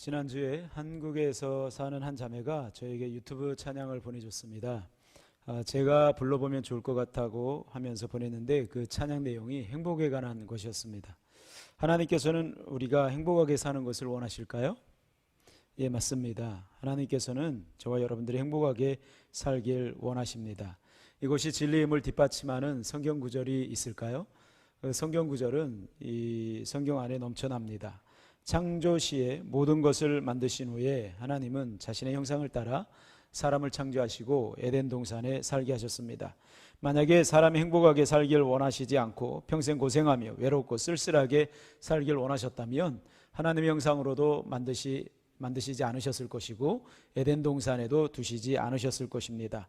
지난주에 한국에서 사는 한 자매가 저에게 유튜브 찬양을 보내줬습니다. 제가 불러보면 좋을 것 같다고 하면서 보냈는데 그 찬양 내용이 행복에 관한 것이었습니다. 하나님께서는 우리가 행복하게 사는 것을 원하실까요? 예, 맞습니다. 하나님께서는 저와 여러분들이 행복하게 살길 원하십니다. 이것이 진리임을 뒷받침하는 성경 구절이 있을까요? 그 성경 구절은 이 성경 안에 넘쳐납니다. 창조시에 모든 것을 만드신 후에 하나님은 자신의 형상을 따라 사람을 창조하시고 에덴 동산에 살게 하셨습니다. 만약에 사람이 행복하게 살길 원하시지 않고 평생 고생하며 외롭고 쓸쓸하게 살길 원하셨다면 하나님의 형상으로도 만드시지 않으셨을 것이고 에덴 동산에도 두시지 않으셨을 것입니다.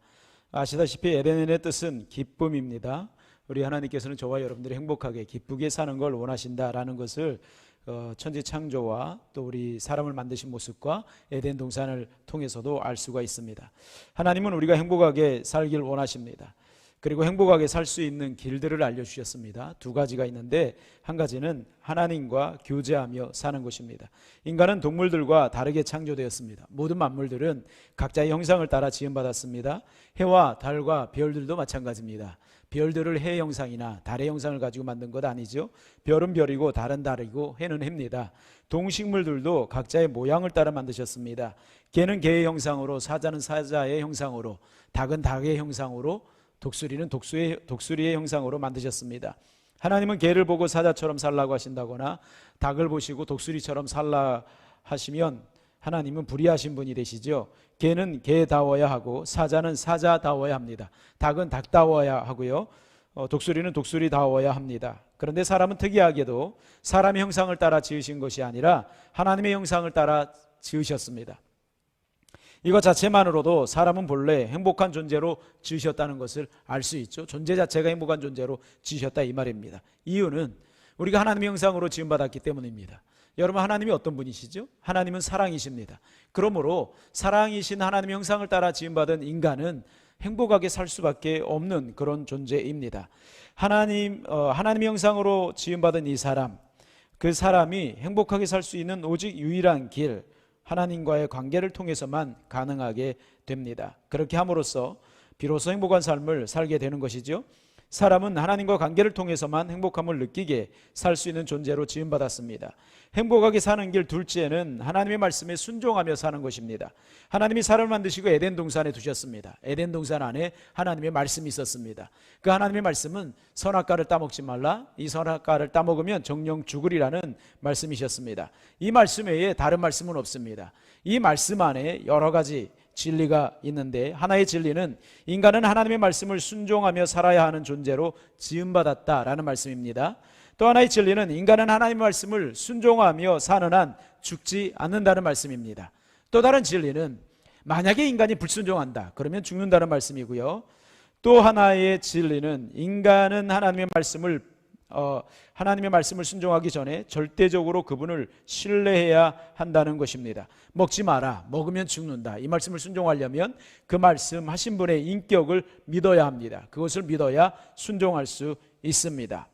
아시다시피 에덴의 뜻은 기쁨입니다. 우리 하나님께서는 저와 여러분들이 행복하게 기쁘게 사는 걸 원하신다라는 것을 천지 창조와 또 우리 사람을 만드신 모습과 에덴 동산을 통해서도 알 수가 있습니다. 하나님은 우리가 행복하게 살길 원하십니다. 그리고 행복하게 살 수 있는 길들을 알려주셨습니다. 두 가지가 있는데 한 가지는 하나님과 교제하며 사는 것입니다. 인간은 동물들과 다르게 창조되었습니다. 모든 만물들은 각자의 형상을 따라 지음받았습니다. 해와 달과 별들도 마찬가지입니다. 별들을 해 형상이나 달의 형상을 가지고 만든 것 아니죠. 별은 별이고 달은 달이고 해는 해입니다. 동식물들도 각자의 모양을 따라 만드셨습니다. 개는 개의 형상으로, 사자는 사자의 형상으로, 닭은 닭의 형상으로, 독수리는 독수리의 형상으로 만드셨습니다. 하나님은 개를 보고 사자처럼 살라고 하신다거나 닭을 보시고 독수리처럼 살라 하시면 하나님은 불의하신 분이 되시죠. 개는 개다워야 하고 사자는 사자다워야 합니다. 닭은 닭다워야 하고요. 독수리는 독수리다워야 합니다. 그런데 사람은 특이하게도 사람의 형상을 따라 지으신 것이 아니라 하나님의 형상을 따라 지으셨습니다. 이것 자체만으로도 사람은 본래 행복한 존재로 지으셨다는 것을 알 수 있죠. 존재 자체가 행복한 존재로 지으셨다 이 말입니다. 이유는 우리가 하나님의 형상으로 지음받았기 때문입니다. 여러분, 하나님이 어떤 분이시죠? 하나님은 사랑이십니다. 그러므로 사랑이신 하나님의 형상을 따라 지음받은 인간은 행복하게 살 수밖에 없는 그런 존재입니다. 하나님의 형상으로 지음받은 이 사람, 그 사람이 행복하게 살 수 있는 오직 유일한 길, 하나님과의 관계를 통해서만 가능하게 됩니다. 그렇게 함으로써 비로소 행복한 삶을 살게 되는 것이죠. 사람은 하나님과 관계를 통해서만 행복함을 느끼게 살 수 있는 존재로 지음받았습니다. 행복하게 사는 길 둘째는 하나님의 말씀에 순종하며 사는 것입니다. 하나님이 사람을 만드시고 에덴 동산에 두셨습니다. 에덴 동산 안에 하나님의 말씀이 있었습니다. 그 하나님의 말씀은 선악과를 따먹지 말라, 이 선악과를 따먹으면 정령 죽으리라는 말씀이셨습니다. 이 말씀 외에 다른 말씀은 없습니다. 이 말씀 안에 여러 가지 진리가 있는데 하나의 진리는 인간은 하나님의 말씀을 순종하며 살아야 하는 존재로 지음받았다라는 말씀입니다. 또 하나의 진리는 인간은 하나님의 말씀을 순종하며 사는 한 죽지 않는다는 말씀입니다. 또 다른 진리는 만약에 인간이 불순종한다 그러면 죽는다는 말씀이고요. 또 하나의 진리는 인간은 하나님의 말씀을 순종하기 전에 절대적으로 그분을 신뢰해야 한다는 것입니다. 먹지 마라, 먹으면 죽는다, 이 말씀을 순종하려면 그 말씀하신 분의 인격을 믿어야 합니다. 그것을 믿어야 순종할 수 있습니다.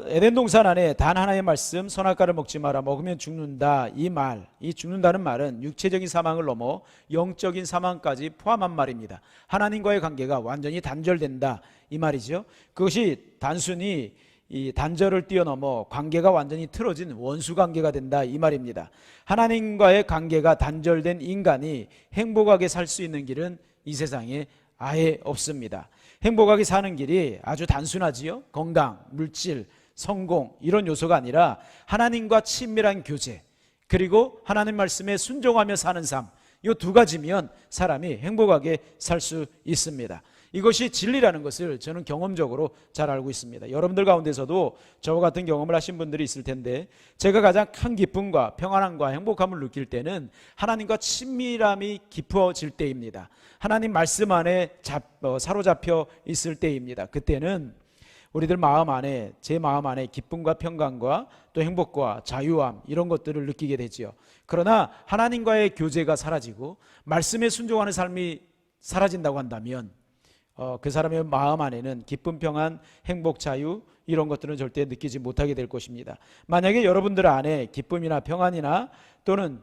에덴 동산 안에 단 하나의 말씀, 선악과를 먹지 마라, 먹으면 죽는다, 이 죽는다는 말은 육체적인 사망을 넘어 영적인 사망까지 포함한 말입니다. 하나님과의 관계가 완전히 단절된다 이 말이죠. 그것이 단순히 이 단절을 뛰어넘어 관계가 완전히 틀어진 원수 관계가 된다 이 말입니다. 하나님과의 관계가 단절된 인간이 행복하게 살 수 있는 길은 이 세상에 아예 없습니다. 행복하게 사는 길이 아주 단순하지요. 건강, 물질, 성공 이런 요소가 아니라 하나님과 친밀한 교제, 그리고 하나님 말씀에 순종하며 사는 삶, 이 두 가지면 사람이 행복하게 살 수 있습니다. 이것이 진리라는 것을 저는 경험적으로 잘 알고 있습니다. 여러분들 가운데서도 저와 같은 경험을 하신 분들이 있을 텐데, 제가 가장 큰 기쁨과 평안함과 행복함을 느낄 때는 하나님과 친밀함이 깊어질 때입니다. 하나님 말씀 안에 사로잡혀 있을 때입니다. 그때는 우리들 마음 안에, 제 마음 안에 기쁨과 평강과 또 행복과 자유함 이런 것들을 느끼게 되지요. 그러나 하나님과의 교제가 사라지고 말씀에 순종하는 삶이 사라진다고 한다면 그 사람의 마음 안에는 기쁨, 평안, 행복, 자유 이런 것들은 절대 느끼지 못하게 될 것입니다. 만약에 여러분들 안에 기쁨이나 평안이나 또는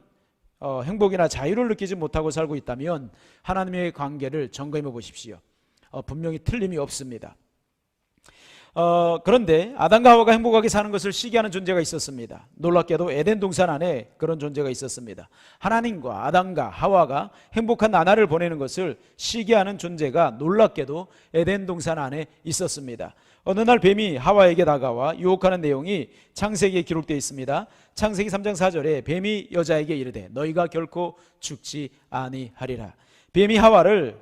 행복이나 자유를 느끼지 못하고 살고 있다면 하나님의 관계를 점검해 보십시오. 분명히 틀림이 없습니다. 그런데 아담과 하와가 행복하게 사는 것을 시기하는 존재가 있었습니다. 놀랍게도 에덴 동산 안에 그런 존재가 있었습니다. 하나님과 아담과 하와가 행복한 나날을 보내는 것을 시기하는 존재가 놀랍게도 에덴 동산 안에 있었습니다. 어느 날 뱀이 하와에게 다가와 유혹하는 내용이 창세기에 기록되어 있습니다. 창세기 3장 4절에 뱀이 여자에게 이르되 너희가 결코 죽지 아니하리라. 뱀이 하와를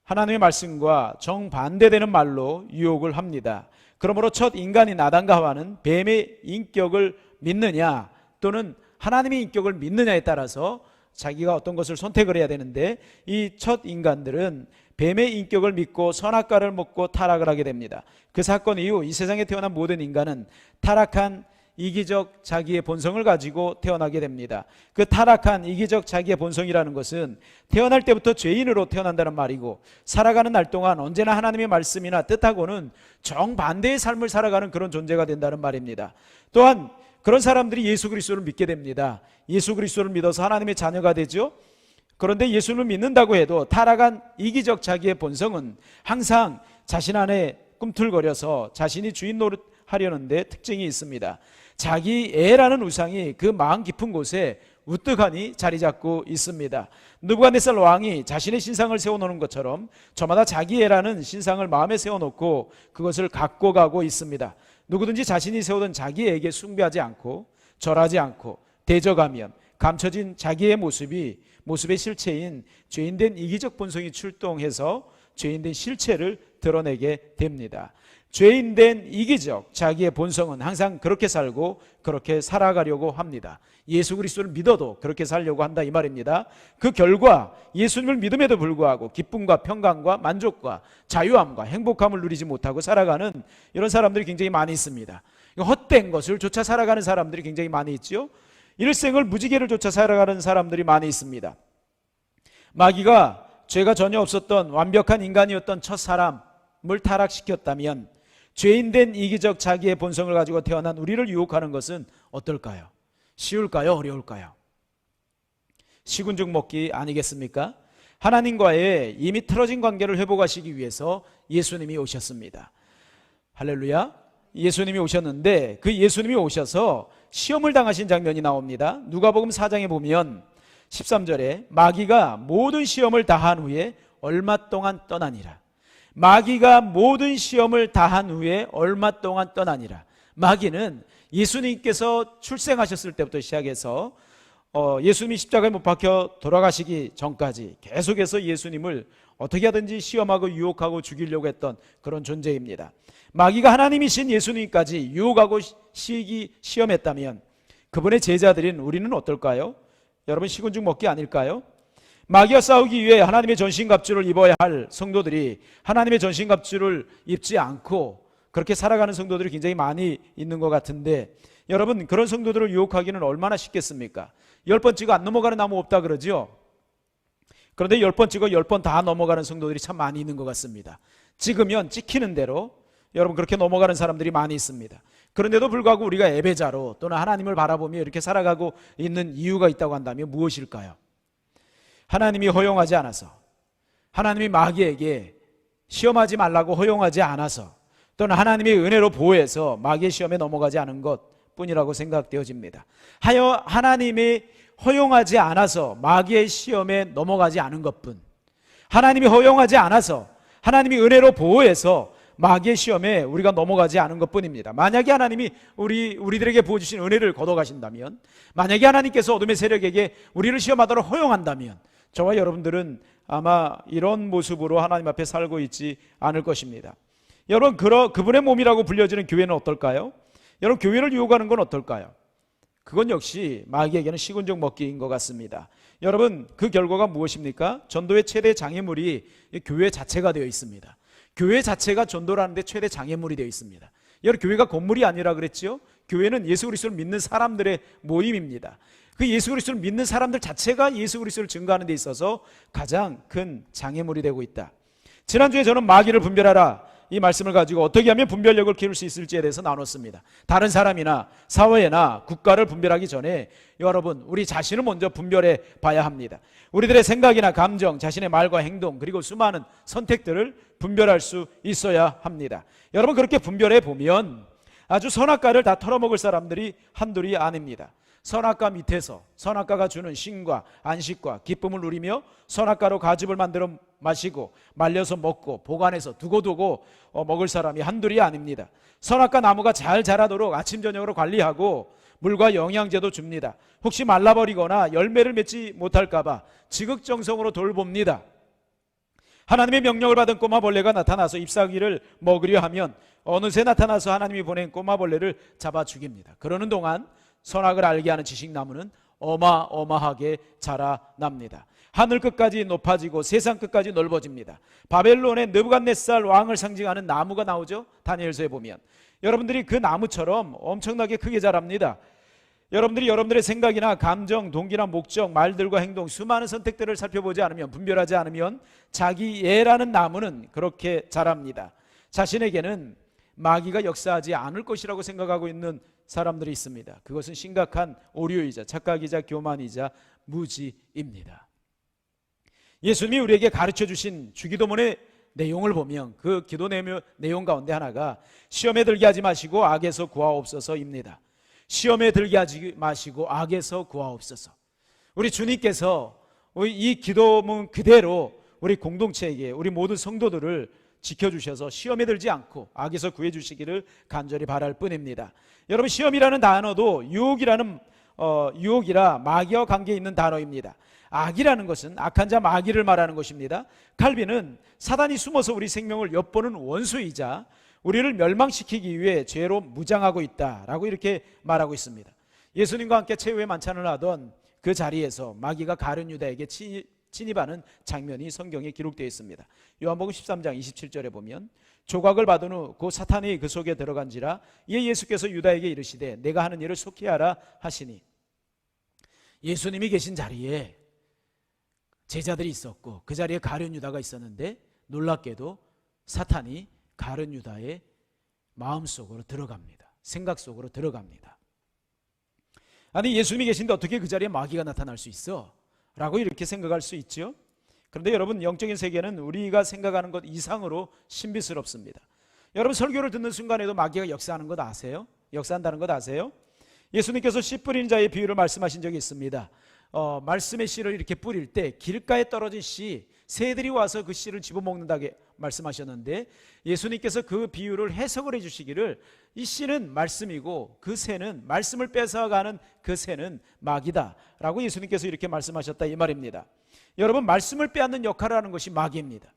하나님의 말씀과 정반대되는 말로 유혹을 합니다. 그러므로 첫 인간인 아담과 하와는 뱀의 인격을 믿느냐 또는 하나님의 인격을 믿느냐에 따라서 자기가 어떤 것을 선택을 해야 되는데, 이 첫 인간들은 뱀의 인격을 믿고 선악과를 먹고 타락을 하게 됩니다. 그 사건 이후 이 세상에 태어난 모든 인간은 타락한 이기적 자기의 본성을 가지고 태어나게 됩니다. 그 타락한 이기적 자기의 본성이라는 것은 태어날 때부터 죄인으로 태어난다는 말이고, 살아가는 날 동안 언제나 하나님의 말씀이나 뜻하고는 정반대의 삶을 살아가는 그런 존재가 된다는 말입니다. 또한 그런 사람들이 예수 그리스도를 믿게 됩니다. 예수 그리스도를 믿어서 하나님의 자녀가 되죠. 그런데 예수를 믿는다고 해도 타락한 이기적 자기의 본성은 항상 자신 안에 꿈틀거려서 자신이 주인 노릇하려는데 특징이 있습니다. 자기 애라는 우상이 그 마음 깊은 곳에 우뚝하니 자리 잡고 있습니다. 느부갓네살 왕이 자신의 신상을 세워놓는 것처럼 저마다 자기 애라는 신상을 마음에 세워놓고 그것을 갖고 가고 있습니다. 누구든지 자신이 세우던 자기 애에게 숭배하지 않고 절하지 않고 대적하면 감춰진 자기의 모습의 실체인 죄인된 이기적 본성이 출동해서 죄인된 실체를 드러내게 됩니다. 죄인된 이기적 자기의 본성은 항상 그렇게 살고 그렇게 살아가려고 합니다. 예수 그리스도를 믿어도 그렇게 살려고 한다 이 말입니다. 그 결과 예수님을 믿음에도 불구하고 기쁨과 평강과 만족과 자유함과 행복함을 누리지 못하고 살아가는 이런 사람들이 굉장히 많이 있습니다. 헛된 것을 쫓아 살아가는 사람들이 굉장히 많이 있죠. 일생을 무지개를 쫓아 살아가는 사람들이 많이 있습니다. 마귀가 죄가 전혀 없었던 완벽한 인간이었던 첫 사람을 타락시켰다면 죄인된 이기적 자기의 본성을 가지고 태어난 우리를 유혹하는 것은 어떨까요? 쉬울까요? 어려울까요? 시군죽 먹기 아니겠습니까? 하나님과의 이미 틀어진 관계를 회복하시기 위해서 예수님이 오셨습니다. 할렐루야. 예수님이 오셨는데 그 예수님이 오셔서 시험을 당하신 장면이 나옵니다. 누가복음 4장에 보면 13절에 마귀가 모든 시험을 다한 후에 얼마 동안 떠나니라. 마귀가 모든 시험을 다한 후에 얼마 동안 떠나니라. 마귀는 예수님께서 출생하셨을 때부터 시작해서 예수님이 십자가에 못 박혀 돌아가시기 전까지 계속해서 예수님을 어떻게 하든지 시험하고 유혹하고 죽이려고 했던 그런 존재입니다. 마귀가 하나님이신 예수님까지 유혹하고 시험했다면 그분의 제자들인 우리는 어떨까요? 여러분, 시군죽 먹기 아닐까요? 마귀와 싸우기 위해 하나님의 전신갑주를 입어야 할 성도들이 하나님의 전신갑주를 입지 않고 그렇게 살아가는 성도들이 굉장히 많이 있는 것 같은데, 여러분, 그런 성도들을 유혹하기는 얼마나 쉽겠습니까? 10번 찍어 안 넘어가는 나무 없다 그러죠. 그런데 10번 찍어 10번 다 넘어가는 성도들이 참 많이 있는 것 같습니다. 찍으면 찍히는 대로 여러분 그렇게 넘어가는 사람들이 많이 있습니다. 그런데도 불구하고 우리가 예배자로 또는 하나님을 바라보며 이렇게 살아가고 있는 이유가 있다고 한다면 무엇일까요? 하나님이 허용하지 않아서, 하나님이 마귀에게 시험하지 말라고 허용하지 않아서, 또는 하나님의 은혜로 보호해서 마귀의 시험에 넘어가지 않은 것 뿐이라고 생각되어집니다. 하나님이 허용하지 않아서 마귀의 시험에 넘어가지 않은 것뿐, 하나님이 허용하지 않아서 하나님이 은혜로 보호해서 마귀의 시험에 우리가 넘어가지 않은 것뿐입니다. 만약에 하나님이 우리들에게 부어주신 은혜를 걷어가신다면, 만약에 하나님께서 어둠의 세력에게 우리를 시험하도록 허용한다면 저와 여러분들은 아마 이런 모습으로 하나님 앞에 살고 있지 않을 것입니다. 여러분, 그분의 몸이라고 불려지는 교회는 어떨까요? 여러분, 교회를 유혹하는 건 어떨까요? 그건 역시 마귀에게는 시군죽 먹기인 것 같습니다. 여러분, 그 결과가 무엇입니까? 전도의 최대 장애물이 교회 자체가 되어 있습니다. 교회 자체가 전도를 하는데 최대 장애물이 되어 있습니다. 여러분, 교회가 건물이 아니라 그랬지요? 교회는 예수 그리스도를 믿는 사람들의 모임입니다. 그 예수 그리스도를 믿는 사람들 자체가 예수 그리스도를 증거하는 데 있어서 가장 큰 장애물이 되고 있다. 지난주에 저는 마귀를 분별하라 이 말씀을 가지고 어떻게 하면 분별력을 키울 수 있을지에 대해서 나눴습니다. 다른 사람이나 사회나 국가를 분별하기 전에 여러분 우리 자신을 먼저 분별해 봐야 합니다. 우리들의 생각이나 감정, 자신의 말과 행동, 그리고 수많은 선택들을 분별할 수 있어야 합니다. 여러분 그렇게 분별해 보면 아주 선악과를 다 털어먹을 사람들이 한둘이 아닙니다. 선악과 밑에서 선악과가 주는 쉼과 안식과 기쁨을 누리며 선악과로 가즙을 만들어 마시고 말려서 먹고 보관해서 두고 먹을 사람이 한둘이 아닙니다. 선악과 나무가 잘 자라도록 아침 저녁으로 관리하고 물과 영양제도 줍니다. 혹시 말라버리거나 열매를 맺지 못할까 봐 지극정성으로 돌봅니다. 하나님의 명령을 받은 꼬마벌레가 나타나서 잎사귀를 먹으려 하면 어느새 나타나서 하나님이 보낸 꼬마벌레를 잡아 죽입니다. 그러는 동안 선악을 알게 하는 지식나무는 어마어마하게 자라납니다. 하늘 끝까지 높아지고 세상 끝까지 넓어집니다. 바벨론의 느부갓네살 왕을 상징하는 나무가 나오죠. 다니엘서에 보면 여러분들이 그 나무처럼 엄청나게 크게 자랍니다. 여러분들이 여러분들의 생각이나 감정, 동기나 목적, 말들과 행동, 수많은 선택들을 살펴보지 않으면, 분별하지 않으면 자기 예라는 나무는 그렇게 자랍니다. 자신에게는 마귀가 역사하지 않을 것이라고 생각하고 있는 사람들이 있습니다. 그것은 심각한 오류이자 착각이자 교만이자 무지입니다. 예수님이 우리에게 가르쳐 주신 주기도문의 내용을 보면 그 기도 내용 가운데 하나가 시험에 들게 하지 마시고 악에서 구하옵소서입니다. 시험에 들게 하지 마시고 악에서 구하옵소서. 우리 주님께서 이 기도문 그대로 우리 공동체에게 우리 모든 성도들을 지켜주셔서 시험에 들지 않고 악에서 구해주시기를 간절히 바랄 뿐입니다. 여러분 시험이라는 단어도 유혹이라 마귀와 관계 있는 단어입니다. 악이라는 것은 악한 자 마귀를 말하는 것입니다. 칼빈은 사단이 숨어서 우리 생명을 엿보는 원수이자 우리를 멸망시키기 위해 죄로 무장하고 있다라고 이렇게 말하고 있습니다. 예수님과 함께 최후의 만찬을 하던 그 자리에서 마귀가 가룟 유다에게 침입하는 장면이 성경에 기록되어 있습니다. 요한복음 13장 27절에 보면 조각을 받은 후 그 사탄이 그 속에 들어간지라 이에 예수께서 유다에게 이르시되 내가 하는 일을 속히 하라 하시니, 예수님이 계신 자리에 제자들이 있었고 그 자리에 가룟 유다가 있었는데 놀랍게도 사탄이 가룟 유다의 마음속으로 들어갑니다. 생각 속으로 들어갑니다. 아니 예수님이 계신데 어떻게 그 자리에 마귀가 나타날 수 있어? 라고 이렇게 생각할 수 있죠. 그런데 여러분 영적인 세계는 우리가 생각하는 것 이상으로 신비스럽습니다. 여러분 설교를 듣는 순간에도 마귀가 역사하는 것 아세요? 역사한다는 것 아세요? 예수님께서 씨 뿌리는 자의 비유를 말씀하신 적이 있습니다. 말씀의 씨를 이렇게 뿌릴 때 길가에 떨어진 씨, 새들이 와서 그 씨를 집어먹는다고 말씀하셨는데 예수님께서 그 비유를 해석을 해주시기를 이 씨는 말씀이고 그 새는 말씀을 뺏어가는 그 새는 마귀다 라고 예수님께서 이렇게 말씀하셨다 이 말입니다. 여러분 말씀을 빼앗는 역할을 하는 것이 마귀입니다.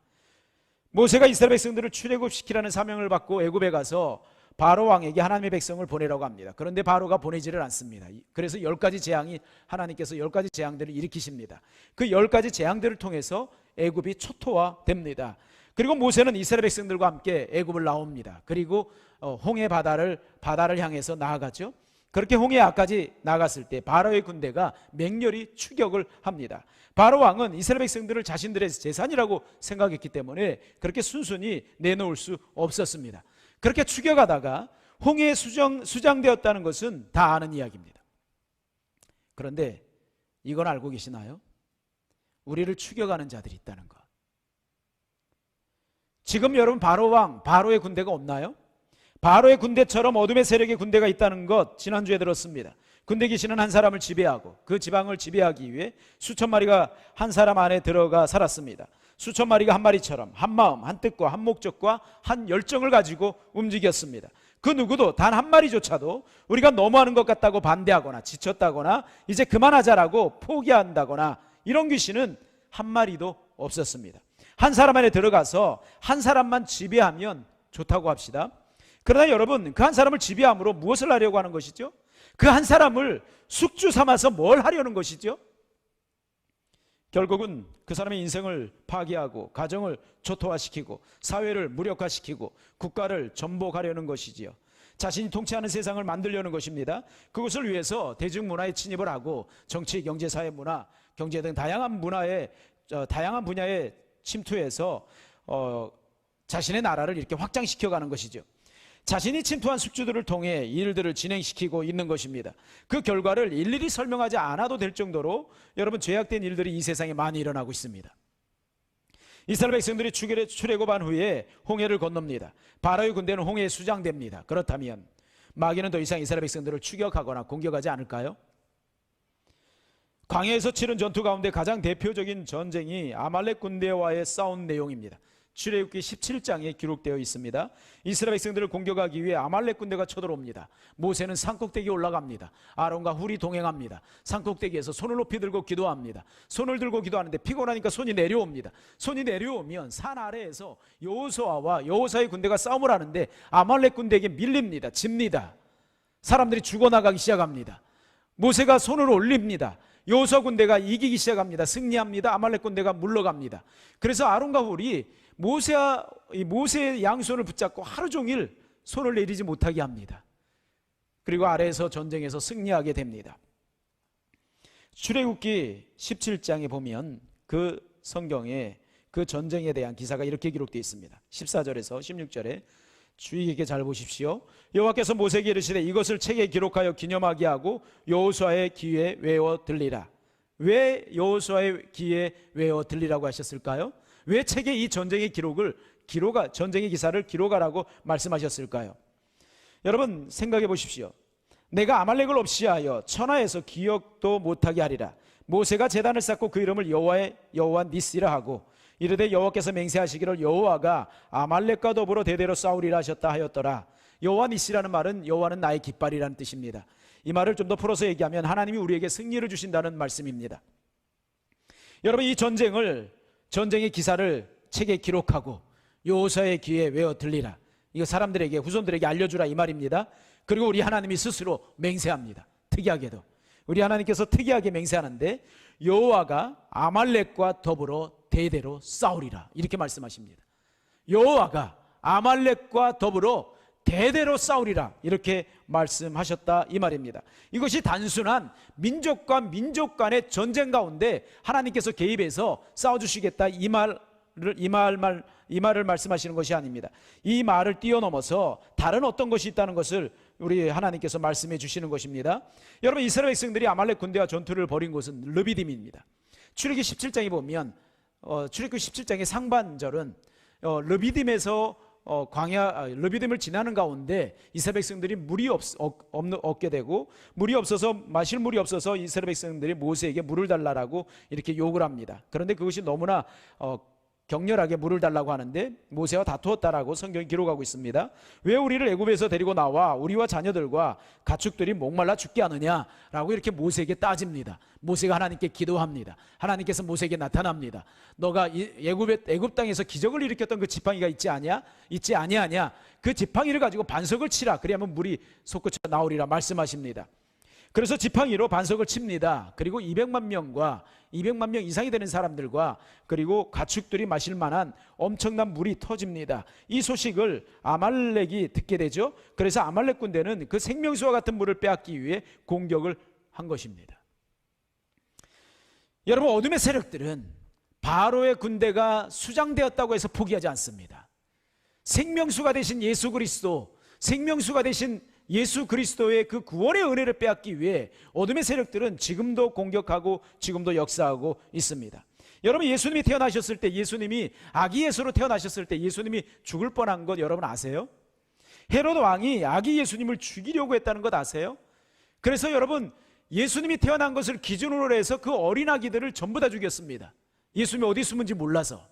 모세가 이스라엘 백성들을 출애굽시키라는 사명을 받고 애굽에 가서 바로 왕에게 하나님의 백성을 보내라고 합니다. 그런데 바로가 보내지를 않습니다. 그래서 10가지 재앙이 하나님께서 10가지 재앙들을 일으키십니다. 그 10가지 재앙들을 통해서 애굽이 초토화됩니다. 그리고 모세는 이스라엘 백성들과 함께 애굽을 나옵니다. 그리고 홍해 바다를 향해서 나아가죠. 그렇게 홍해 앞까지 나갔을 때 바로의 군대가 맹렬히 추격을 합니다. 바로 왕은 이스라엘 백성들을 자신들의 재산이라고 생각했기 때문에 그렇게 순순히 내놓을 수 없었습니다. 그렇게 추격하다가 홍해에 수장되었다는 것은 다 아는 이야기입니다. 그런데 이건 알고 계시나요? 우리를 추격하는 자들이 있다는 것. 지금 여러분 바로 왕, 바로의 군대가 없나요? 바로의 군대처럼 어둠의 세력의 군대가 있다는 것 지난주에 들었습니다. 군대 귀신은 한 사람을 지배하고 그 지방을 지배하기 위해 수천 마리가 한 사람 안에 들어가 살았습니다. 수천 마리가 한 마리처럼 한 마음, 한 뜻과 한 목적과 한 열정을 가지고 움직였습니다. 그 누구도 단 한 마리조차도 우리가 너무하는 것 같다고 반대하거나 지쳤다거나 이제 그만하자라고 포기한다거나 이런 귀신은 한 마리도 없었습니다. 한 사람 안에 들어가서 한 사람만 지배하면 좋다고 합시다. 그러나 여러분 그 한 사람을 지배함으로 무엇을 하려고 하는 것이죠? 그 한 사람을 숙주 삼아서 뭘 하려는 것이죠? 결국은 그 사람의 인생을 파괴하고 가정을 초토화시키고 사회를 무력화시키고 국가를 전복하려는 것이지요. 자신이 통치하는 세상을 만들려는 것입니다. 그것을 위해서 대중문화에 침입을 하고 정치, 경제, 사회, 문화, 경제 등 다양한 분야에 침투해서 자신의 나라를 이렇게 확장시켜가는 것이죠. 자신이 침투한 숙주들을 통해 일들을 진행시키고 있는 것입니다. 그 결과를 일일이 설명하지 않아도 될 정도로 여러분 죄악된 일들이 이 세상에 많이 일어나고 있습니다. 이스라엘 백성들이 출애굽한 후에 홍해를 건넙니다. 바로의 군대는 홍해에 수장됩니다. 그렇다면 마귀는 더 이상 이스라엘 백성들을 추격하거나 공격하지 않을까요? 광야에서 치른 전투 가운데 가장 대표적인 전쟁이 아말렉 군대와의 싸운 내용입니다. 출애굽기 17장에 기록되어 있습니다. 이스라엘 백성들을 공격하기 위해 아말렉 군대가 쳐들어옵니다. 모세는 산꼭대기에 올라갑니다. 아론과 훌이 동행합니다. 산꼭대기에서 손을 높이 들고 기도합니다. 손을 들고 기도하는데 피곤하니까 손이 내려옵니다. 손이 내려오면 산 아래에서 여호수아와 여호사의 군대가 싸움을 하는데 아말렉 군대에게 밀립니다. 집니다. 사람들이 죽어나가기 시작합니다. 모세가 손을 올립니다. 여호수아 군대가 이기기 시작합니다. 승리합니다. 아말렉 군대가 물러갑니다. 그래서 아론과 훌이 모세의 양손을 붙잡고 하루 종일 손을 내리지 못하게 합니다. 그리고 아래에서 전쟁에서 승리하게 됩니다. 출애굽기 17장에 보면 그 성경에 그 전쟁에 대한 기사가 이렇게 기록되어 있습니다. 14절에서 16절에 주의 깊게 잘 보십시오. 여호와께서 모세에게 이르시되 이것을 책에 기록하여 기념하게 하고 여호수아의 귀에 외워 들리라. 왜 여호수아의 귀에 외워 들리라고 하셨을까요? 왜 책에 이 전쟁의 전쟁의 기사를 기록하라고 말씀하셨을까요? 여러분 생각해 보십시오. 내가 아말렉을 없이하여 천하에서 기억도 못하게 하리라. 모세가 제단을 쌓고 그 이름을 여호와 니시라 하고 이르되 여호와께서 맹세하시기를 여호와가 아말렉과 더불어 대대로 싸우리라 하셨다 하였더라. 여호와 니시라는 말은 여호와는 나의 깃발이라는 뜻입니다. 이 말을 좀 더 풀어서 얘기하면 하나님이 우리에게 승리를 주신다는 말씀입니다. 여러분 이 전쟁의 기사를 책에 기록하고 여호수아의 귀에 외워 들리라. 이거 사람들에게 후손들에게 알려주라 이 말입니다. 그리고 우리 하나님이 스스로 맹세합니다. 특이하게도 우리 하나님께서 특이하게 맹세하는데 여호와가 아말렉과 더불어 대대로 싸우리라 이렇게 말씀하십니다. 여호와가 아말렉과 더불어 대대로 싸우리라 이렇게 말씀하셨다 이 말입니다. 이것이 단순한 민족과 민족 간의 전쟁 가운데 하나님께서 개입해서 싸워주시겠다 이 말을 말씀하시는 것이 아닙니다. 이 말을 뛰어넘어서 다른 어떤 것이 있다는 것을 우리 하나님께서 말씀해 주시는 것입니다. 여러분 이스라엘 백성들이 아말렉 군대와 전투를 벌인 곳은 르비딤입니다. 출애굽기 17장에 보면 출애굽기 17장의 상반절은 르비딤에서 르비딤을 지나는 가운데 이스라엘 백성들이 물이 없게 되고 물이 없어서 마실 물이 없어서 이스라엘 백성들이 모세에게 물을 달라고 이렇게 요구를 합니다. 그런데 그것이 너무나 격렬하게 물을 달라고 하는데 모세와 다투었다라고 성경이 기록하고 있습니다. 왜 우리를 애굽에서 데리고 나와 우리와 자녀들과 가축들이 목말라 죽게 하느냐라고 이렇게 모세에게 따집니다. 모세가 하나님께 기도합니다. 하나님께서 모세에게 나타납니다. 너가 애굽 땅에서 기적을 일으켰던 그 지팡이가 있지 아니하냐? 그 지팡이를 가지고 반석을 치라. 그리하면 물이 솟구쳐 나오리라 말씀하십니다. 그래서 지팡이로 반석을 칩니다. 그리고 200만 명 이상이 되는 사람들과 그리고 가축들이 마실 만한 엄청난 물이 터집니다. 이 소식을 아말렉이 듣게 되죠. 그래서 아말렉 군대는 그 생명수와 같은 물을 빼앗기 위해 공격을 한 것입니다. 여러분 어둠의 세력들은 바로의 군대가 수장되었다고 해서 포기하지 않습니다. 생명수가 되신 예수 그리스도, 생명수가 되신 예수 그리스도의 그 구원의 은혜를 빼앗기 위해 어둠의 세력들은 지금도 공격하고 지금도 역사하고 있습니다. 여러분 예수님이 태어나셨을 때, 예수님이 아기 예수로 태어나셨을 때 예수님이 죽을 뻔한 것 여러분 아세요? 헤로드 왕이 아기 예수님을 죽이려고 했다는 것 아세요? 그래서 여러분 예수님이 태어난 것을 기준으로 해서 그 어린 아기들을 전부 다 죽였습니다. 예수님이 어디 숨은지 몰라서.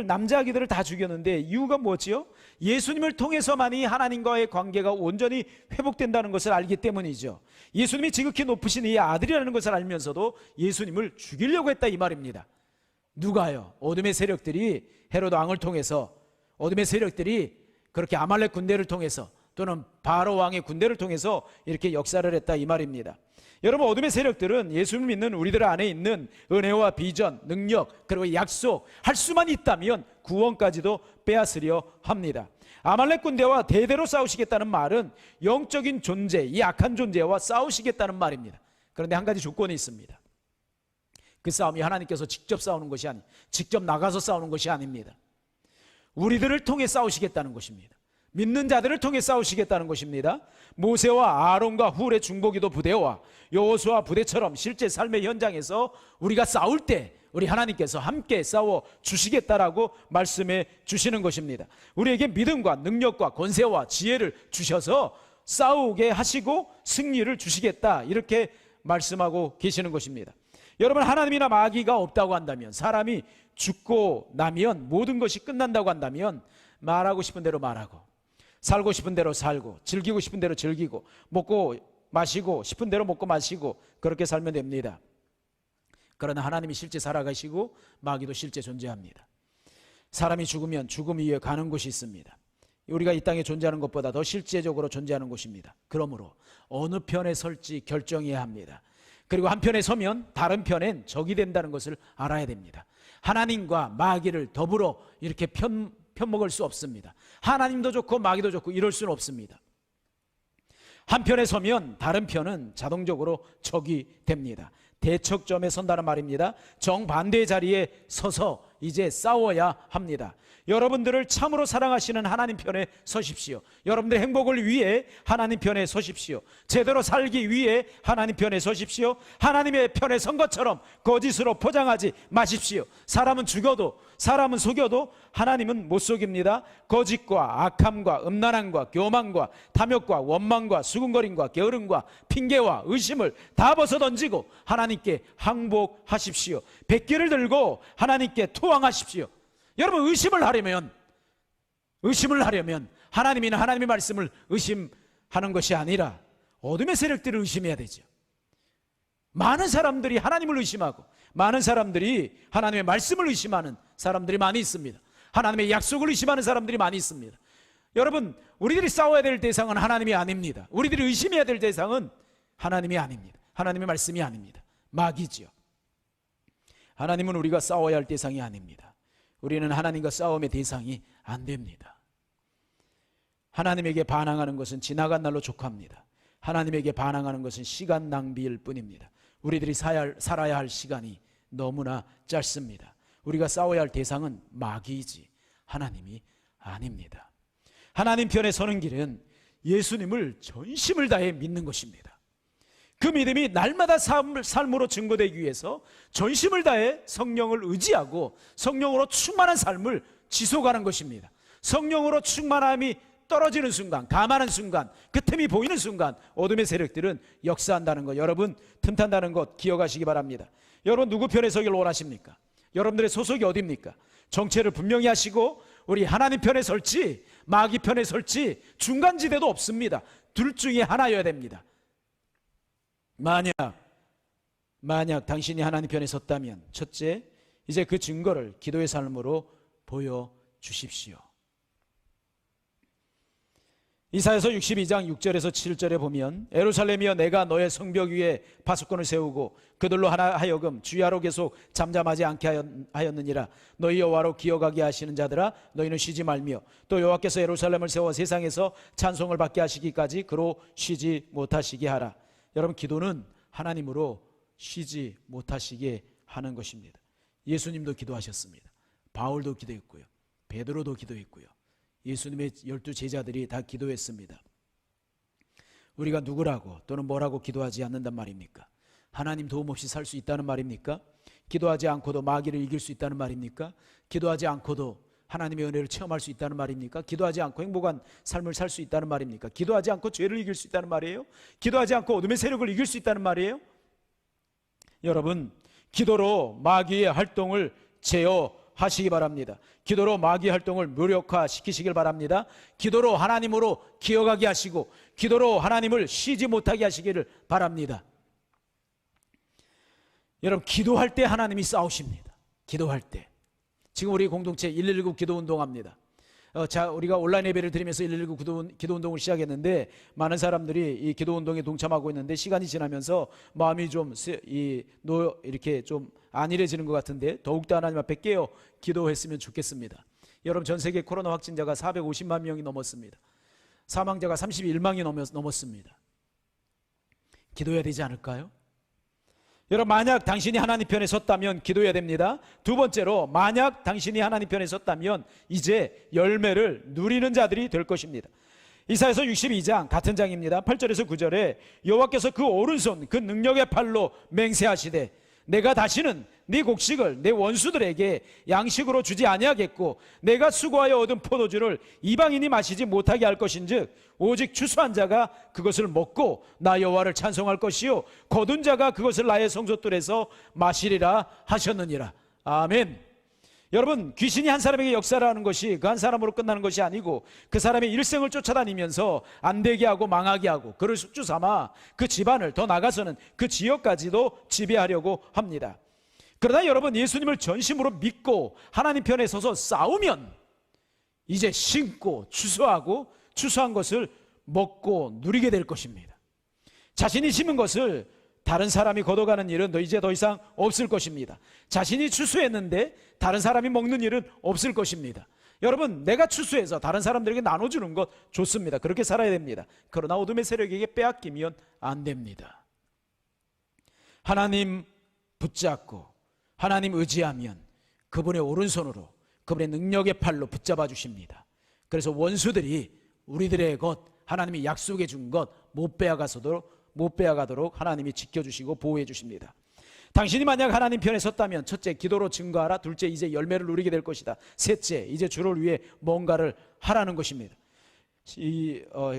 남자 아기들을 다 죽였는데 이유가 뭐지요? 예수님을 통해서만이 하나님과의 관계가 온전히 회복된다는 것을 알기 때문이죠. 예수님이 지극히 높으신 이 아들이라는 것을 알면서도 예수님을 죽이려고 했다 이 말입니다. 누가요? 어둠의 세력들이 헤로드 왕을 통해서, 어둠의 세력들이 그렇게 아말렉 군대를 통해서 또는 바로 왕의 군대를 통해서 이렇게 역사를 했다 이 말입니다. 여러분 어둠의 세력들은 예수를 믿는 우리들 안에 있는 은혜와 비전, 능력 그리고 약속 할 수만 있다면 구원까지도 빼앗으려 합니다. 아말렉 군대와 대대로 싸우시겠다는 말은 영적인 존재, 이 악한 존재와 싸우시겠다는 말입니다. 그런데 한 가지 조건이 있습니다. 그 싸움이 하나님께서 직접 싸우는 것이 직접 나가서 싸우는 것이 아닙니다. 우리들을 통해 싸우시겠다는 것입니다. 믿는 자들을 통해 싸우시겠다는 것입니다. 모세와 아론과 훌의 중보기도 부대와 여호수아 부대처럼 실제 삶의 현장에서 우리가 싸울 때 우리 하나님께서 함께 싸워 주시겠다라고 말씀해 주시는 것입니다. 우리에게 믿음과 능력과 권세와 지혜를 주셔서 싸우게 하시고 승리를 주시겠다, 이렇게 말씀하고 계시는 것입니다. 여러분, 하나님이나 마귀가 없다고 한다면, 사람이 죽고 나면 모든 것이 끝난다고 한다면, 말하고 싶은 대로 말하고, 살고 싶은 대로 살고, 즐기고 싶은 대로 즐기고, 먹고 마시고 싶은 대로 먹고 마시고, 그렇게 살면 됩니다. 그러나 하나님이 실제 살아가시고 마귀도 실제 존재합니다. 사람이 죽으면 죽음 이후에 가는 곳이 있습니다. 우리가 이 땅에 존재하는 것보다 더 실제적으로 존재하는 곳입니다. 그러므로 어느 편에 설지 결정해야 합니다. 그리고 한 편에 서면 다른 편엔 적이 된다는 것을 알아야 됩니다. 하나님과 마귀를 더불어 이렇게 편먹을 수 없습니다. 하나님도 좋고 마귀도 좋고 이럴 수는 없습니다. 한 편에 서면 다른 편은 자동적으로 적이 됩니다. 대척점에 선다는 말입니다. 정반대의 자리에 서서 이제 싸워야 합니다. 여러분들을 참으로 사랑하시는 하나님 편에 서십시오. 여러분들의 행복을 위해 하나님 편에 서십시오. 제대로 살기 위해 하나님 편에 서십시오. 하나님의 편에 선 것처럼 거짓으로 포장하지 마십시오. 사람은 죽여도, 사람은 속여도 하나님은 못 속입니다. 거짓과 악함과 음란함과 교만과 탐욕과 원망과 수군거림과 게으름과 핑계와 의심을 다 벗어던지고 하나님께 항복하십시오. 백기를 들고 하나님께 투항하십시오. 여러분, 의심을 하려면 하나님이나 하나님의 말씀을 의심하는 것이 아니라 어둠의 세력들을 의심해야 되죠. 많은 사람들이 하나님을 의심하고 많은 사람들이 하나님의 말씀을 의심하는 사람들이 많이 있습니다. 하나님의 약속을 의심하는 사람들이 많이 있습니다. 여러분, 우리들이 싸워야 될 대상은 하나님이 아닙니다. 우리들이 의심해야 될 대상은 하나님이 아닙니다. 하나님의 말씀이 아닙니다. 마귀지요. 하나님은 우리가 싸워야 할 대상이 아닙니다. 우리는 하나님과 싸움의 대상이 안 됩니다. 하나님에게 반항하는 것은 지나간 날로 족합니다. 하나님에게 반항하는 것은 시간 낭비일 뿐입니다. 우리들이 살아야 할 시간이 너무나 짧습니다. 우리가 싸워야 할 대상은 마귀이지 하나님이 아닙니다. 하나님 편에 서는 길은 예수님을 전심을 다해 믿는 것입니다. 그 믿음이 날마다 삶으로 증거되기 위해서 전심을 다해 성령을 의지하고 성령으로 충만한 삶을 지속하는 것입니다. 성령으로 충만함이 떨어지는 순간, 감하는 순간, 그 틈이 보이는 순간 어둠의 세력들은 역사한다는 것, 여러분 틈탄다는 것 기억하시기 바랍니다. 여러분, 누구 편에 서길 원하십니까? 여러분들의 소속이 어디입니까? 정체를 분명히 하시고 우리 하나님 편에 설지 마귀 편에 설지 중간지대도 없습니다. 둘 중에 하나여야 됩니다. 만약 당신이 하나님 편에 섰다면, 첫째, 이제 그 증거를 기도의 삶으로 보여주십시오. 이사야서 62장 6절에서 7절에 보면, 예루살렘이여 내가 너의 성벽 위에 파수꾼을 세우고 그들로 하여금 주야로 계속 잠잠하지 않게 하였느니라. 너희 여호와로 기억하게 하시는 자들아, 너희는 쉬지 말며 또 여호와께서 예루살렘을 세워 세상에서 찬송을 받게 하시기까지 그로 쉬지 못하시게 하라. 여러분, 기도는 하나님으로 쉬지 못하시게 하는 것입니다. 예수님도 기도하셨습니다. 바울도 기도했고요. 베드로도 기도했고요. 예수님의 12 제자들이 다 기도했습니다. 우리가 누구라고 또는 뭐라고 기도하지 않는단 말입니까? 하나님 도움 없이 살 수 있다는 말입니까? 기도하지 않고도 마귀를 이길 수 있다는 말입니까? 기도하지 않고도 하나님의 은혜를 체험할 수 있다는 말입니까? 기도하지 않고 행복한 삶을 살 수 있다는 말입니까? 기도하지 않고 죄를 이길 수 있다는 말이에요? 기도하지 않고 어둠의 세력을 이길 수 있다는 말이에요? 여러분, 기도로 마귀의 활동을 제어하시기 바랍니다. 기도로 마귀의 활동을 무력화시키시길 바랍니다. 기도로 하나님으로 기억하게 하시고 기도로 하나님을 쉬지 못하게 하시기를 바랍니다. 여러분, 기도할 때 하나님이 싸우십니다. 기도할 때. 지금 우리 공동체 119 기도운동합니다. 우리가 온라인 예배를 드리면서 119 기도운동을 시작했는데 많은 사람들이 이 기도운동에 동참하고 있는데 시간이 지나면서 마음이 좀 이렇게 좀 안일해지는 것 같은데 더욱더 하나님 앞에 깨어 기도했으면 좋겠습니다. 여러분, 전 세계 코로나 확진자가 450만 명이 넘었습니다. 사망자가 31만이 넘었습니다. 기도해야 되지 않을까요? 여러분, 만약 당신이 하나님 편에 섰다면 기도해야 됩니다. 두 번째로, 만약 당신이 하나님 편에 섰다면 이제 열매를 누리는 자들이 될 것입니다. 이사야서 62장 같은 장입니다. 8절에서 9절에 여호와께서 그 오른손 그 능력의 팔로 맹세하시되 내가 다시는 네 곡식을 내 원수들에게 양식으로 주지 아니하겠고 내가 수고하여 얻은 포도주를 이방인이 마시지 못하게 할 것인즉 오직 추수한 자가 그것을 먹고 나 여호와를 찬송할 것이요 거둔 자가 그것을 나의 성소뜰에서 마시리라 하셨느니라. 아멘. 여러분, 귀신이 한 사람에게 역사를 하는 것이 그 한 사람으로 끝나는 것이 아니고 그 사람의 일생을 쫓아다니면서 안 되게 하고 망하게 하고 그를 숙주 삼아 그 집안을, 더 나아가서는 그 지역까지도 지배하려고 합니다. 그러나 여러분, 예수님을 전심으로 믿고 하나님 편에 서서 싸우면 이제 심고 추수하고 추수한 것을 먹고 누리게 될 것입니다. 자신이 심은 것을 다른 사람이 걷어가는 일은 이제 더 이상 없을 것입니다. 자신이 추수했는데 다른 사람이 먹는 일은 없을 것입니다. 여러분, 내가 추수해서 다른 사람들에게 나눠주는 것 좋습니다. 그렇게 살아야 됩니다. 그러나 어둠의 세력에게 빼앗기면 안 됩니다. 하나님 붙잡고 하나님 의지하면 그분의 오른손으로 그분의 능력의 팔로 붙잡아 주십니다. 그래서 원수들이 우리들의 것, 하나님이 약속해 준 것 못 빼앗가도록 하나님이 지켜주시고 보호해 주십니다. 당신이 만약 하나님 편에 섰다면 첫째, 기도로 증거하라. 둘째, 이제 열매를 누리게 될 것이다. 셋째, 이제 주를 위해 뭔가를 하라는 것입니다.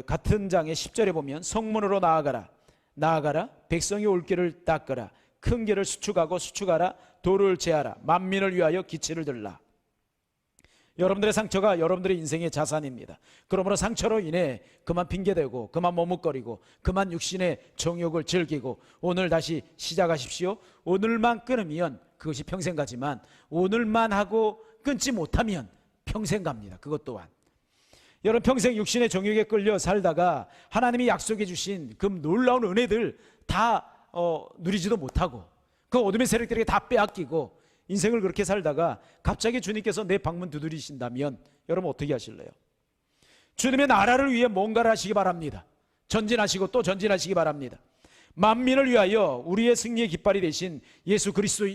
같은 장의 10절에 보면 성문으로 나아가라 백성이 올 길을 닦으라 큰 길을 수축하라 도를 제하라 만민을 위하여 기치를 들라. 여러분들의 상처가 여러분들의 인생의 자산입니다. 그러므로 상처로 인해 그만 핑계대고 그만 머뭇거리고 그만 육신의 정욕을 즐기고 오늘 다시 시작하십시오. 오늘만 끊으면 그것이 평생 가지만 오늘만 하고 끊지 못하면 평생 갑니다. 그것 또한. 여러분, 평생 육신의 정욕에 끌려 살다가 하나님이 약속해 주신 그 놀라운 은혜들 다 누리지도 못하고 그 어둠의 세력들에게 다 빼앗기고 인생을 그렇게 살다가 갑자기 주님께서 내 방문 두드리신다면 여러분 어떻게 하실래요? 주님의 나라를 위해 뭔가를 하시기 바랍니다. 전진하시고 또 전진하시기 바랍니다. 만민을 위하여 우리의 승리의 깃발이 되신 예수 그리스도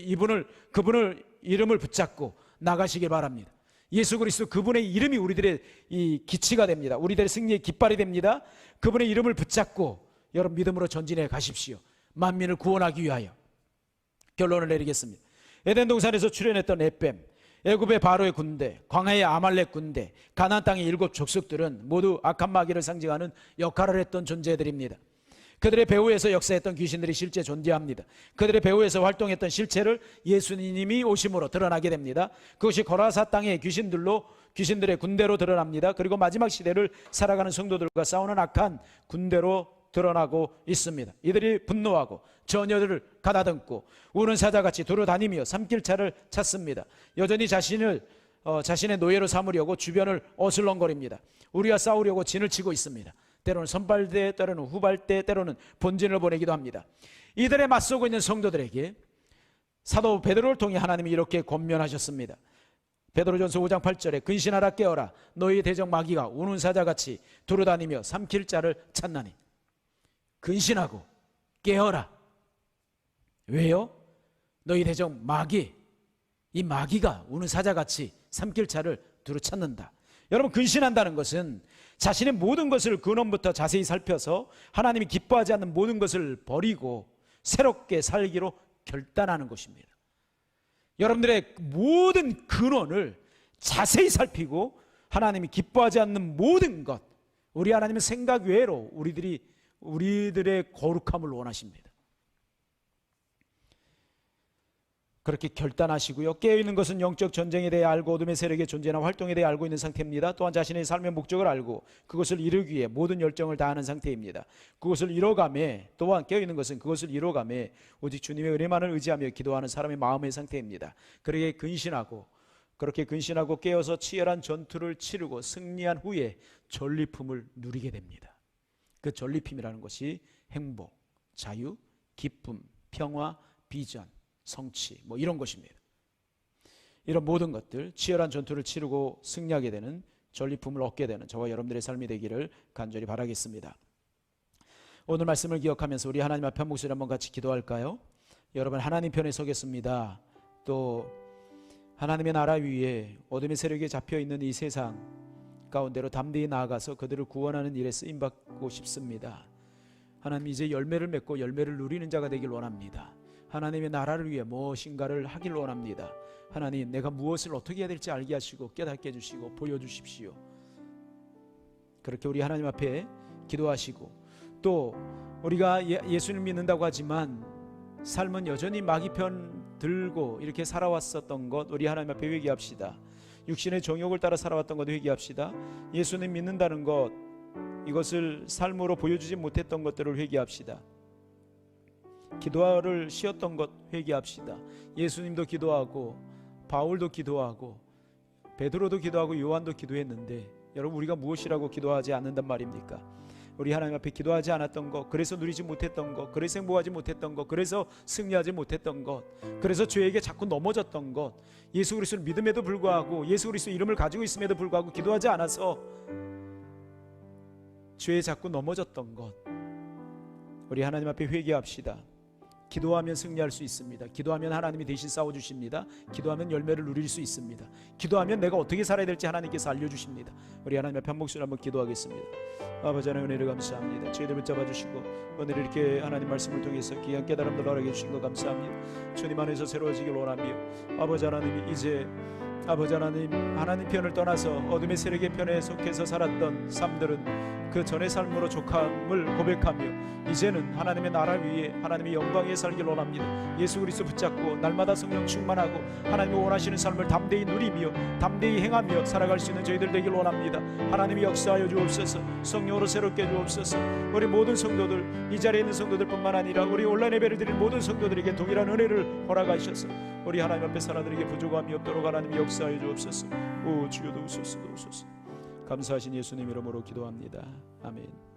그분을 이름을 붙잡고 나가시기 바랍니다. 예수 그리스도 그분의 이름이 우리들의 이 기치가 됩니다. 우리들의 승리의 깃발이 됩니다. 그분의 이름을 붙잡고 여러분 믿음으로 전진해 가십시오. 만민을 구원하기 위하여. 결론을 내리겠습니다. 에덴 동산에서 출현했던 에뱀, 애굽의 바로의 군대, 광야의 아말렉 군대, 가나안 땅의 7 족속들은 모두 악한 마귀를 상징하는 역할을 했던 존재들입니다. 그들의 배후에서 역사했던 귀신들이 실제 존재합니다. 그들의 배후에서 활동했던 실체를 예수님이 오심으로 드러나게 됩니다. 그것이 거라사 땅의 귀신들의 군대로 드러납니다. 그리고 마지막 시대를 살아가는 성도들과 싸우는 악한 군대로 드러나고 있습니다. 이들이 분노하고 처녀들을 가다듬고 우는 사자같이 돌아다니며 삼킬차를 찾습니다. 여전히 자신의 노예로 삼으려고 주변을 어슬렁거립니다. 우리와 싸우려고 진을 치고 있습니다. 때로는 선발대, 때로는 후발대, 때로는 본진을 보내기도 합니다. 이들에 맞서고 있는 성도들에게 사도 베드로를 통해 하나님이 이렇게 권면하셨습니다. 베드로전서 5장 8절에 근신하라 깨어라 너희 대적 마귀가 우는 사자같이 돌아다니며 삼킬 자를 찾나니. 근신하고 깨어라. 왜요? 너희 대적 마귀, 이 마귀가 우는 사자같이 삼킬 자를 두루 찾는다. 여러분, 근신한다는 것은 자신의 모든 것을 근원부터 자세히 살펴서 하나님이 기뻐하지 않는 모든 것을 버리고 새롭게 살기로 결단하는 것입니다. 여러분들의 모든 근원을 자세히 살피고 하나님이 기뻐하지 않는 모든 것, 우리 하나님의 생각 외로 우리들의 거룩함을 원하십니다. 그렇게 결단하시고요. 깨어있는 것은 영적 전쟁에 대해 알고 어둠의 세력의 존재나 활동에 대해 알고 있는 상태입니다. 또한 자신의 삶의 목적을 알고 그것을 이루기 위해 모든 열정을 다하는 상태입니다. 그것을 이뤄가매, 또한 깨어있는 것은 그것을 이뤄가매 오직 주님의 은혜만을 의지하며 기도하는 사람의 마음의 상태입니다. 그렇게 근신하고 깨어서 치열한 전투를 치르고 승리한 후에 전리품을 누리게 됩니다. 그 전리품이라는 것이 행복, 자유, 기쁨, 평화, 비전, 성취, 이런 것입니다. 이런 모든 것들, 치열한 전투를 치르고 승리하게 되는 전리품을 얻게 되는 저와 여러분들의 삶이 되기를 간절히 바라겠습니다. 오늘 말씀을 기억하면서 우리 하나님 앞에 한 목소리 한번 같이 기도할까요? 여러분 하나님 편에 서겠습니다. 또 하나님의 나라 위에 어둠의 세력에 잡혀있는 이 세상 가운데로 담대히 나아가서 그들을 구원하는 일에 쓰임받고 싶습니다. 하나님 이제 열매를 맺고 열매를 누리는 자가 되길 원합니다. 하나님의 나라를 위해 무엇인가를 하길 원합니다. 하나님, 내가 무엇을 어떻게 해야 될지 알게 하시고 깨닫게 해주시고 보여주십시오. 그렇게 우리 하나님 앞에 기도하시고, 또 우리가 예수님 믿는다고 하지만 삶은 여전히 마귀 편 들고 이렇게 살아왔었던 것 우리 하나님 앞에 회개합시다. 육신의 정욕을 따라 살아왔던 것 회개합시다. 예수님 믿는다는 것, 이것을 삶으로 보여주지 못했던 것들을 회개합시다. 기도를 쉬었던 것 회개합시다. 예수님도 기도하고 바울도 기도하고 베드로도 기도하고 요한도 기도했는데 여러분, 우리가 무엇이라고 기도하지 않는단 말입니까? 우리 하나님 앞에 기도하지 않았던 것, 그래서 누리지 못했던 것, 그래서 행복하지 못했던 것, 그래서 승리하지 못했던 것, 그래서 죄에게 자꾸 넘어졌던 것, 예수 그리스도를 믿음에도 불구하고 예수 그리스도 이름을 가지고 있음에도 불구하고 기도하지 않아서 죄에 자꾸 넘어졌던 것, 우리 하나님 앞에 회개합시다. 기도하면 승리할 수 있습니다. 기도하면 하나님이 대신 싸워주십니다. 기도하면 열매를 누릴 수 있습니다. 기도하면 내가 어떻게 살아야 될지 하나님께서 알려주십니다. 우리 하나님 앞에 한 목소리 한번 기도하겠습니다. 아버지 하나님, 은혜를 감사합니다. 저희들 붙잡아 주시고 오늘 이렇게 하나님 말씀을 통해서 귀한 깨달음을 허락해 주신 것 감사합니다. 주님 안에서 새로워지길 원하며, 아버지 하나님, 이제 아버지 하나님, 하나님 편을 떠나서 어둠의 세력의 편에 속해서 살았던 삶들은 그 전의 삶으로 족함을 고백하며 이제는 하나님의 나라 위에 하나님의 영광에 살길 원합니다. 예수 그리스도 붙잡고 날마다 성령 충만하고 하나님이 원하시는 삶을 담대히 누리며 담대히 행하며 살아갈 수 있는 저희들 되길 원합니다. 하나님이 역사하여 주옵소서. 성령으로 새롭게 주옵소서. 우리 모든 성도들, 이 자리에 있는 성도들뿐만 아니라 우리 온라인 예배를 드릴 모든 성도들에게 동일한 은혜를 허락하셔서 우리 하나님 앞에 사람들에게 부족함이 없도록 하나님이 역사하여 주옵소서. 오 주여, 도우소서, 도우소서. 감사하신 예수님 이름으로 기도합니다. 아멘.